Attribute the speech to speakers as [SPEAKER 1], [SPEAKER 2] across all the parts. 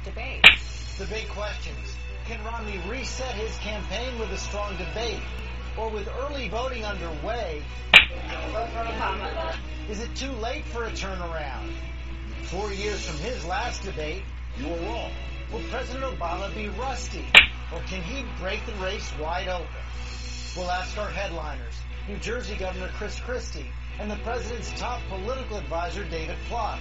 [SPEAKER 1] debate.
[SPEAKER 2] The big questions. Can Romney reset his campaign with a strong debate? Or with early voting underway,
[SPEAKER 1] Vote for Obama.
[SPEAKER 2] is it too late for a turnaround? 4 years from his last debate, you were wrong. Will President Obama be rusty? Or can he break the race wide open? We'll ask our headliners, New Jersey Governor Chris Christie and the president's top political advisor, David Plouffe.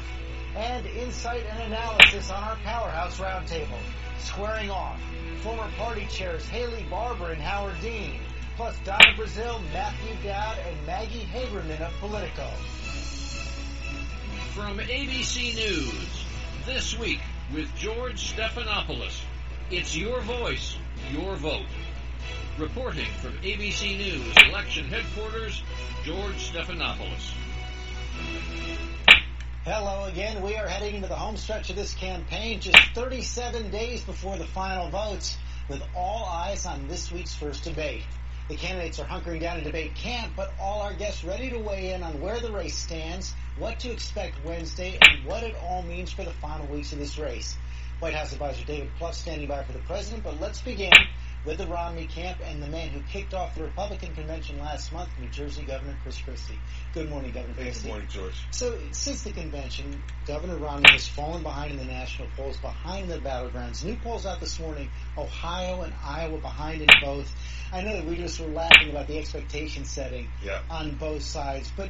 [SPEAKER 2] And insight and analysis on our Powerhouse Roundtable. Squaring off, former party chairs Haley Barbour and Howard Dean, plus Donna Brazil, Matthew Dowd, and Maggie Haberman of Politico.
[SPEAKER 3] From ABC News, this week with George Stephanopoulos. It's your voice, your vote. Reporting from ABC News election headquarters, George Stephanopoulos.
[SPEAKER 2] Hello again. We are heading into the home stretch of this campaign, just 37 days before the final votes, with all eyes on this week's first debate. The candidates are hunkering down in debate camp, but all our guests ready to weigh in on where the race stands, what to expect Wednesday, and what it all means for the final weeks of this race. White House advisor David Plouffe standing by for the president, but let's begin with the Romney camp and the man who kicked off the Republican convention last month, New Jersey Governor Chris Christie. Good morning, Governor Christie.
[SPEAKER 4] Good morning, George.
[SPEAKER 2] So, since the convention, Governor Romney has fallen behind in the national polls, behind the battlegrounds. New polls out this morning, Ohio and Iowa behind in both. I know that we just were laughing about the expectation setting on both sides, but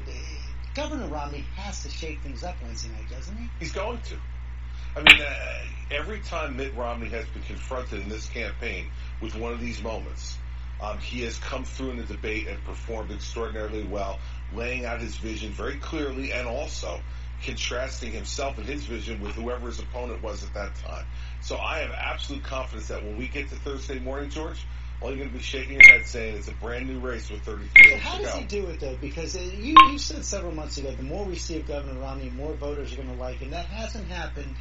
[SPEAKER 2] Governor Romney has to shake things up Wednesday night, doesn't he?
[SPEAKER 4] He's going to. I mean, every time Mitt Romney has been confronted in this campaign with one of these moments, he has come through in the debate and performed extraordinarily well, laying out his vision very clearly and also contrasting himself and his vision with whoever his opponent was at that time. So I have absolute confidence that when we get to Thursday morning, George, all you're going to be shaking your head saying it's a brand new race with 33 days to go.
[SPEAKER 2] How does he do it, though? Because you said several months ago, the more we see of Governor Romney, the more voters are going to like him. That hasn't happened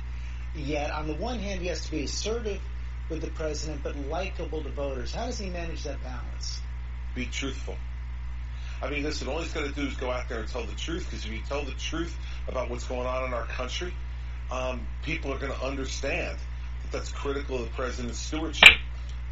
[SPEAKER 2] yet. On the one hand, he has to be assertive with the president, but likable to voters. How does he manage that balance?
[SPEAKER 4] Be truthful. I mean, listen, all he's got to do is go out there and tell the truth, because if you tell the truth about what's going on in our country, people are going to understand that that's critical of the president's stewardship,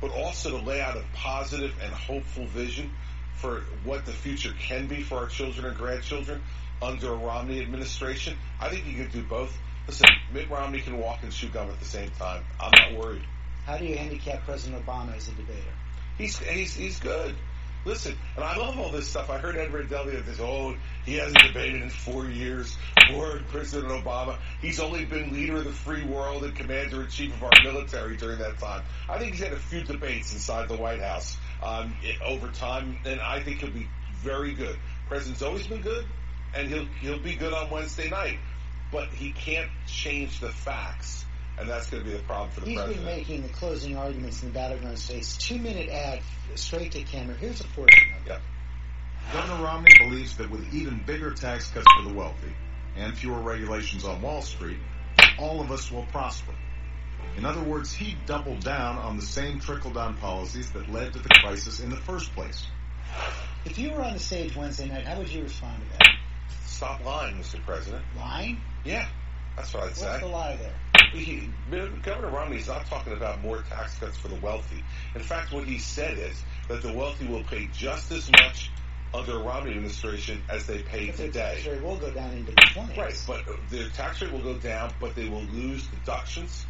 [SPEAKER 4] but also to lay out a positive and hopeful vision for what the future can be for our children and grandchildren under a Romney administration. I think you can do both. Listen, Mitt Romney can walk and chew gum at the same time. I'm not worried.
[SPEAKER 2] How do you handicap President Obama as a debater?
[SPEAKER 4] He's good. Listen, and I love all this stuff. I heard Ed Rendell the other day, he hasn't debated in 4 years. Poor President Obama. He's only been leader of the free world and commander-in-chief of our military during that time. I think he's had a few debates inside the White House over time, and I think he'll be very good. President's always been good, and he'll be good on Wednesday night. But he can't change the facts, and that's going to be the problem for the president.
[SPEAKER 2] He's been making the closing arguments in the battleground states. 2-minute ad, straight to camera. Here's a portion of it.
[SPEAKER 5] Governor Romney believes that with even bigger tax cuts for the wealthy and fewer regulations on Wall Street, all of us will prosper. In other words, he doubled down on the same trickle-down policies that led to the crisis in the first place.
[SPEAKER 2] If you were on the stage Wednesday night, how would you respond to that?
[SPEAKER 4] Stop lying, Mr. President.
[SPEAKER 2] Lying?
[SPEAKER 4] Yeah, that's what I'd say.
[SPEAKER 2] What's the lie there?
[SPEAKER 4] Governor Romney's not talking about more tax cuts for the wealthy. In fact, what he said is that the wealthy will pay just as much under a Romney administration as they pay today.
[SPEAKER 2] The tax rate will go down into the 20s.
[SPEAKER 4] Right, but the tax rate will go down, but they will lose deductions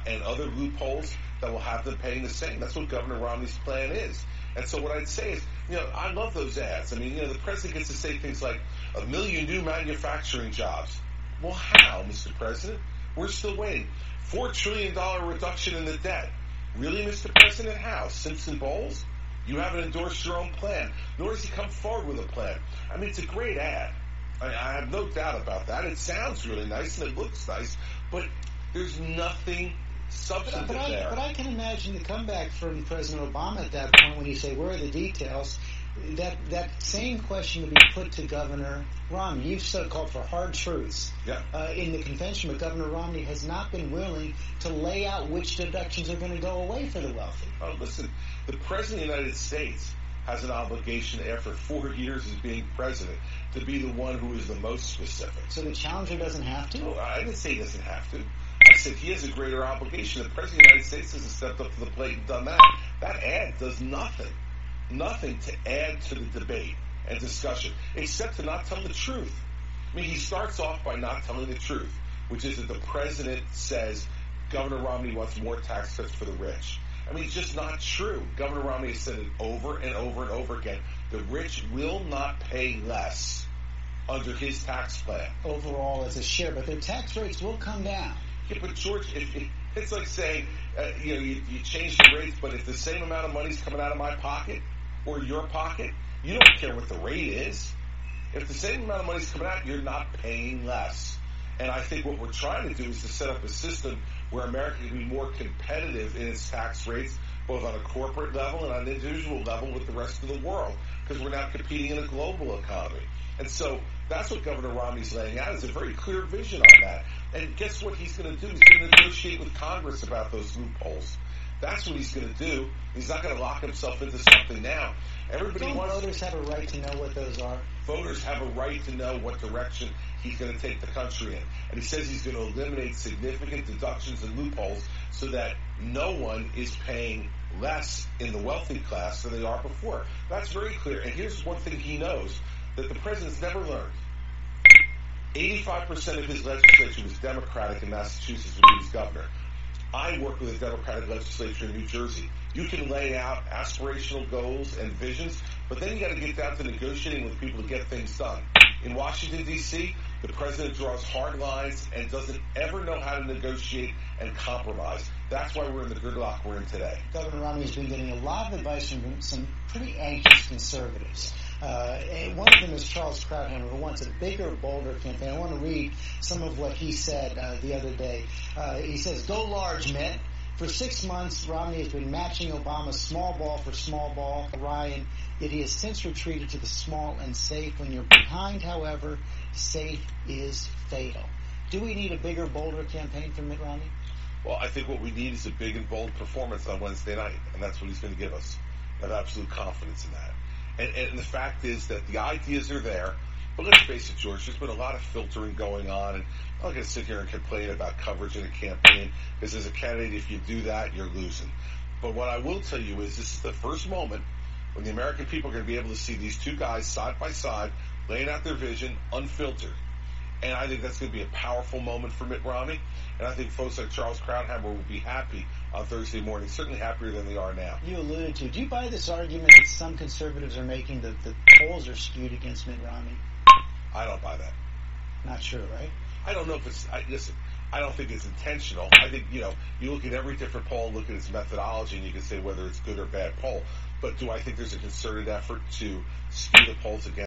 [SPEAKER 4] and other loopholes that will have them paying the same. That's what Governor Romney's plan is. And so what I'd say is, I love those ads. I mean, the president gets to say things like 1 million new manufacturing jobs. Well, how, Mr. President? We're still waiting. $4 trillion reduction in the debt. Really, Mr. President? How? Simpson Bowles? You haven't endorsed your own plan, nor has he come forward with a plan. I mean, it's a great ad. I have no doubt about that. It sounds really nice and it looks nice, but there's nothing substantive there.
[SPEAKER 2] But I can imagine the comeback from President Obama at that point when you say, where are the details? That same question to be put to Governor Romney. You've called for hard truths in the convention, but Governor Romney has not been willing to lay out which deductions are going to go away for the wealthy.
[SPEAKER 4] Oh, listen, the President of the United States has an obligation after 4 years as being president to be the one who is the most specific.
[SPEAKER 2] So the challenger doesn't have to?
[SPEAKER 4] No, I didn't say he doesn't have to. I said he has a greater obligation. The President of the United States hasn't stepped up to the plate and done that. That ad does nothing to add to the debate and discussion, except to not tell the truth. I mean, he starts off by not telling the truth, which is that the President says Governor Romney wants more tax cuts for the rich. I mean, it's just not true. Governor Romney has said it over and over and over again. The rich will not pay less under his tax plan.
[SPEAKER 2] Overall, as a share, but their tax rates will come down.
[SPEAKER 4] Yeah, but George, it's like saying, you change the rates, but if the same amount of money is coming out of my pocket or your pocket, you don't care what the rate is. If the same amount of money is coming out, you're not paying less. And I think what we're trying to do is to set up a system where America can be more competitive in its tax rates, both on a corporate level and on an individual level with the rest of the world, because we're now competing in a global economy. And so that's what Governor Romney's laying out, is a very clear vision on that. And guess what he's going to do? He's going to negotiate with Congress about those loopholes. That's what he's going to do. He's not going to lock himself into something now. Everybody wants.
[SPEAKER 2] Voters have a right to know what those are.
[SPEAKER 4] Voters have a right to know what direction he's going to take the country in. And he says he's going to eliminate significant deductions and loopholes so that no one is paying less in the wealthy class than they are before. That's very clear. And here's one thing he knows that the president's never learned. 85% of his legislature was Democratic in Massachusetts when he was governor. I work with a Democratic legislature in New Jersey. You can lay out aspirational goals and visions, but then you got to get down to negotiating with people to get things done. In Washington, D.C., the president draws hard lines and doesn't ever know how to negotiate and compromise. That's why we're in the gridlock we're in today.
[SPEAKER 2] Governor Romney has been getting a lot of advice from some pretty anxious conservatives. And one of them is Charles Krauthammer, who wants a bigger, bolder campaign. I want to read some of what he said the other day. He says, "Go large, Mitt. For 6 months, Romney has been matching Obama's small ball for small ball, Ryan, yet he has since retreated to the small and safe. When you're behind, however, safe is fatal." Do we need a bigger, bolder campaign from Mitt Romney?
[SPEAKER 4] Well, I think what we need is a big and bold performance on Wednesday night, and that's what he's going to give us. I have absolute confidence in that. And the fact is that the ideas are there, but let's face it, George, there's been a lot of filtering going on, and I'm not going to sit here and complain about coverage in a campaign, because as a candidate, if you do that, you're losing. But what I will tell you is this is the first moment when the American people are going to be able to see these two guys side by side, laying out their vision, unfiltered. And I think that's going to be a powerful moment for Mitt Romney. And I think folks like Charles Krauthammer will be happy on Thursday morning, certainly happier than they are now.
[SPEAKER 2] You alluded to, do you buy this argument that some conservatives are making that the polls are skewed against Mitt Romney?
[SPEAKER 4] I don't buy that.
[SPEAKER 2] Not sure, right?
[SPEAKER 4] I don't know if it's, listen, I don't think it's intentional. I think, you look at every different poll, look at its methodology, and you can say whether it's good or bad poll. But do I think there's a concerted effort to skew the polls against